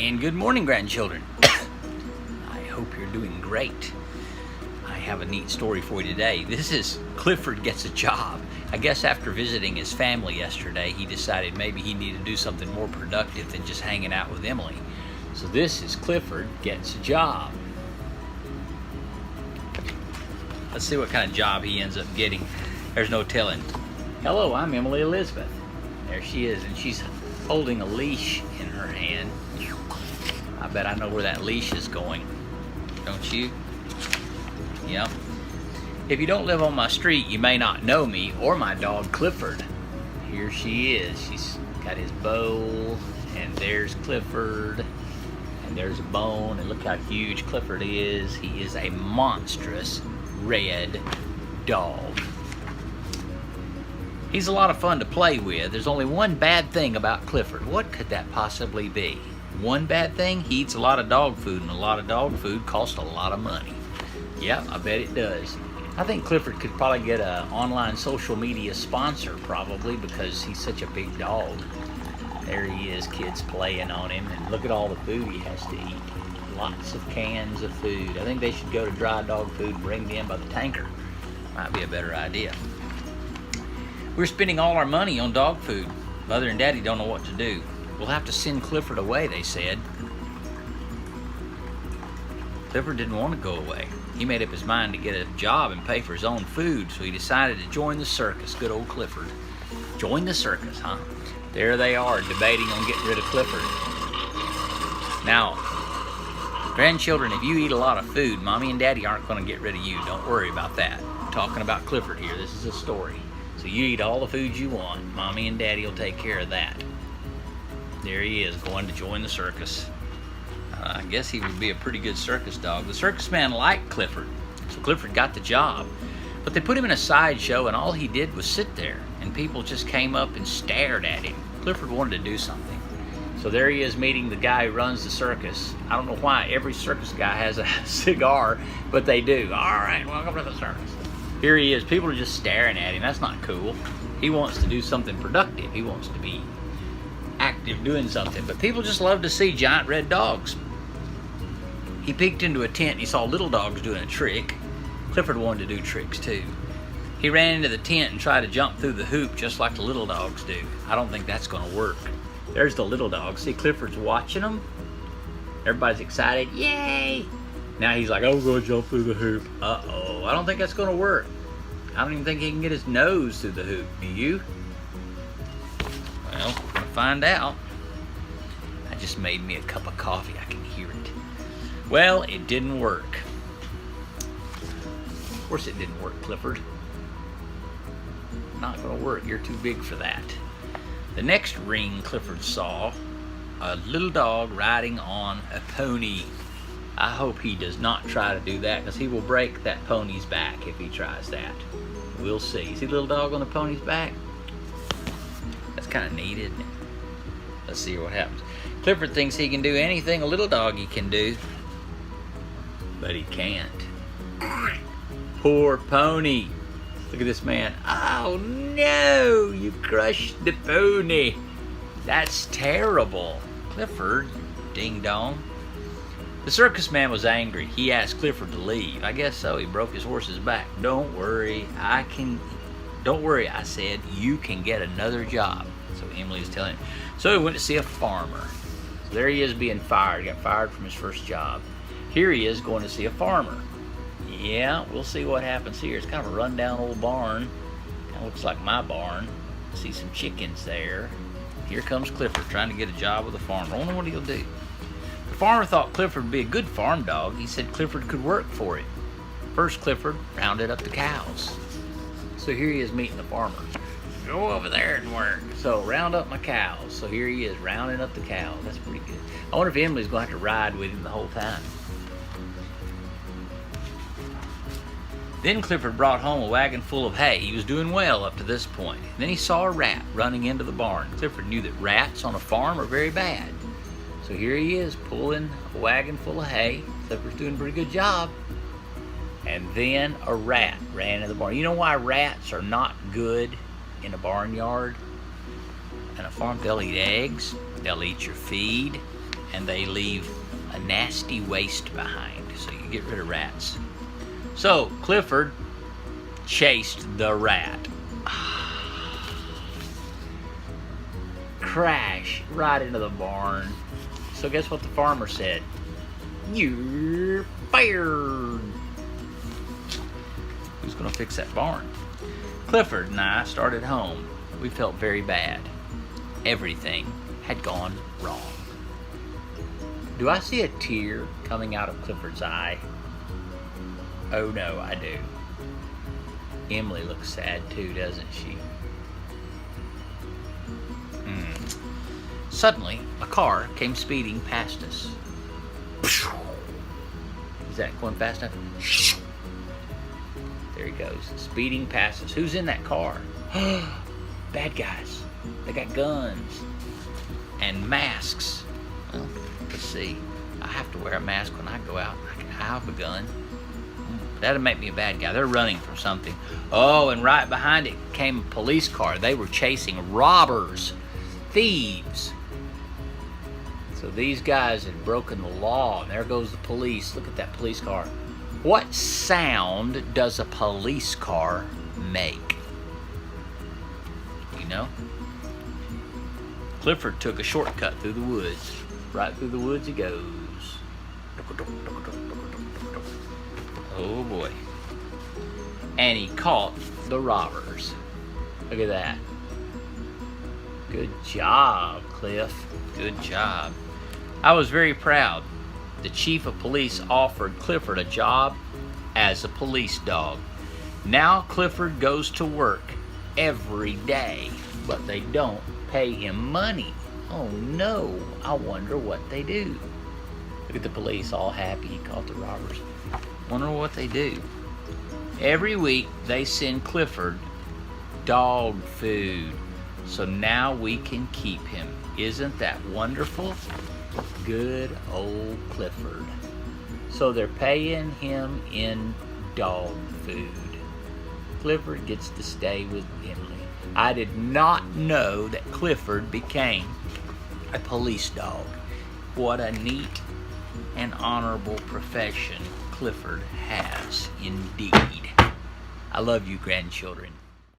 And good morning, grandchildren. I hope you're doing great. I have a neat story for you today. This is Clifford gets a job. I guess after visiting his family yesterday, he decided maybe he needed to do something more productive than just hanging out with Emily. So this is Clifford gets a job. Let's see what kind of job he ends up getting. There's no telling. Hello, I'm Emily Elizabeth. There she is, and she's holding a leash in her hand. I bet I know where that leash is going. Don't you? Yep. If you don't live on my street, you may not know me or my dog Clifford. Here she is. She's got his bowl, and there's Clifford, and there's a bone, and look how huge Clifford is. He is a monstrous red dog. He's a lot of fun to play with. There's only one bad thing about Clifford. What could that possibly be? One bad thing? He eats a lot of dog food, and a lot of dog food costs a lot of money. Yeah, I bet it does. I think Clifford could probably get an online social media sponsor, probably, because he's such a big dog. There he is, kids playing on him, and look at all the food he has to eat. Lots of cans of food. I think they should go to dry dog food and bring them by the tanker. Might be a better idea. We're spending all our money on dog food. Mother and Daddy don't know what to do. We'll have to send Clifford away, they said. Clifford didn't want to go away. He made up his mind to get a job and pay for his own food, so he decided to join the circus. Good old Clifford. Join the circus, huh? There they are, debating on getting rid of Clifford. Now, grandchildren, if you eat a lot of food, Mommy and Daddy aren't going to get rid of you. Don't worry about that. I'm talking about Clifford here. This is a story. So you eat all the food you want. Mommy and Daddy will take care of that. There he is, going to join the circus. I guess he would be a pretty good circus dog. The circus man liked Clifford, so Clifford got the job. But they put him in a sideshow, and all he did was sit there, and people just came up and stared at him. Clifford wanted to do something. So there he is meeting the guy who runs the circus. I don't know why every circus guy has a cigar, but they do. All right, welcome to the circus. Here he is. People are just staring at him. That's not cool. He wants to do something productive. He wants to be active doing something. But people just love to see giant red dogs. He peeked into a tent and he saw little dogs doing a trick. Clifford wanted to do tricks too. He ran into the tent and tried to jump through the hoop just like the little dogs do. I don't think that's going to work. There's the little dog. See, Clifford's watching them. Everybody's excited. Yay! Now he's like, I'm going to jump through the hoop. Uh-oh. I don't think that's going to work. I don't even think he can get his nose through the hoop. Do you? Well, we're going to find out. I just made me a cup of coffee. I can hear it. Well, it didn't work. Of course it didn't work, Clifford. Not going to work. You're too big for that. The next ring Clifford saw, a little dog riding on a pony. I hope he does not try to do that, because he will break that pony's back if he tries that. We'll see. See the little dog on the pony's back? That's kind of neat, isn't it? Let's see what happens. Clifford thinks he can do anything a little doggy can do, but he can't. Poor pony. Look at this man. Oh no, you crushed the pony. That's terrible. Clifford, ding dong. The circus man was angry. He asked Clifford to leave. I guess so. He broke his horse's back. Don't worry, Don't worry, I said. You can get another job. So Emily is telling him. So he went to see a farmer. So there he is being fired. He got fired from his first job. Here he is going to see a farmer. Yeah, we'll see what happens here. It's kind of a rundown old barn. Kind of looks like my barn. See some chickens there. Here comes Clifford trying to get a job with a farmer. I wonder what he'll do. The farmer thought Clifford would be a good farm dog. He said Clifford could work for him. First, Clifford rounded up the cows. So here he is meeting the farmer. Go over there and work. So round up my cows. So here he is rounding up the cows. That's pretty good. I wonder if Emily's going to have to ride with him the whole time. Then Clifford brought home a wagon full of hay. He was doing well up to this point. Then he saw a rat running into the barn. Clifford knew that rats on a farm are very bad. So here he is pulling a wagon full of hay. Clifford's doing a pretty good job. And then a rat ran into the barn. You know why rats are not good in a barnyard and a farm? They'll eat eggs. They'll eat your feed. and they leave a nasty waste behind, so you get rid of rats. So Clifford chased the rat. Crash right into the barn. So guess what the farmer said? You're fired. Who's gonna fix that barn? Clifford and I started home. We felt very bad. Everything had gone wrong. Do I see a tear coming out of Clifford's eye? Oh no, I do. Emily looks sad too, doesn't she? Suddenly, a car came speeding past us. Is that going fast enough? There he goes, speeding past us. Who's in that car? Bad guys. They got guns and masks. Well, let's see. I have to wear a mask when I go out. I have a gun. That'll make me a bad guy. They're running from something. Oh, and right behind it came a police car. They were chasing robbers, thieves. So these guys had broken the law, and there goes the police. Look at that police car. What sound does a police car make? You know? Clifford took a shortcut through the woods. Right through the woods he goes. Oh boy. And he caught the robbers. Look at that. Good job, Cliff. Good job. I was very proud. The chief of police offered Clifford a job as a police dog. Now Clifford goes to work every day, but they don't pay him money. Oh no, I wonder what they do. Look at the police all happy he caught the robbers. Wonder what they do. Every week they send Clifford dog food, so now we can keep him. Isn't that wonderful? Good old Clifford. So they're paying him in dog food. Clifford gets to stay with Emily. I did not know that Clifford became a police dog. What a neat and honorable profession Clifford has indeed. I love you, grandchildren.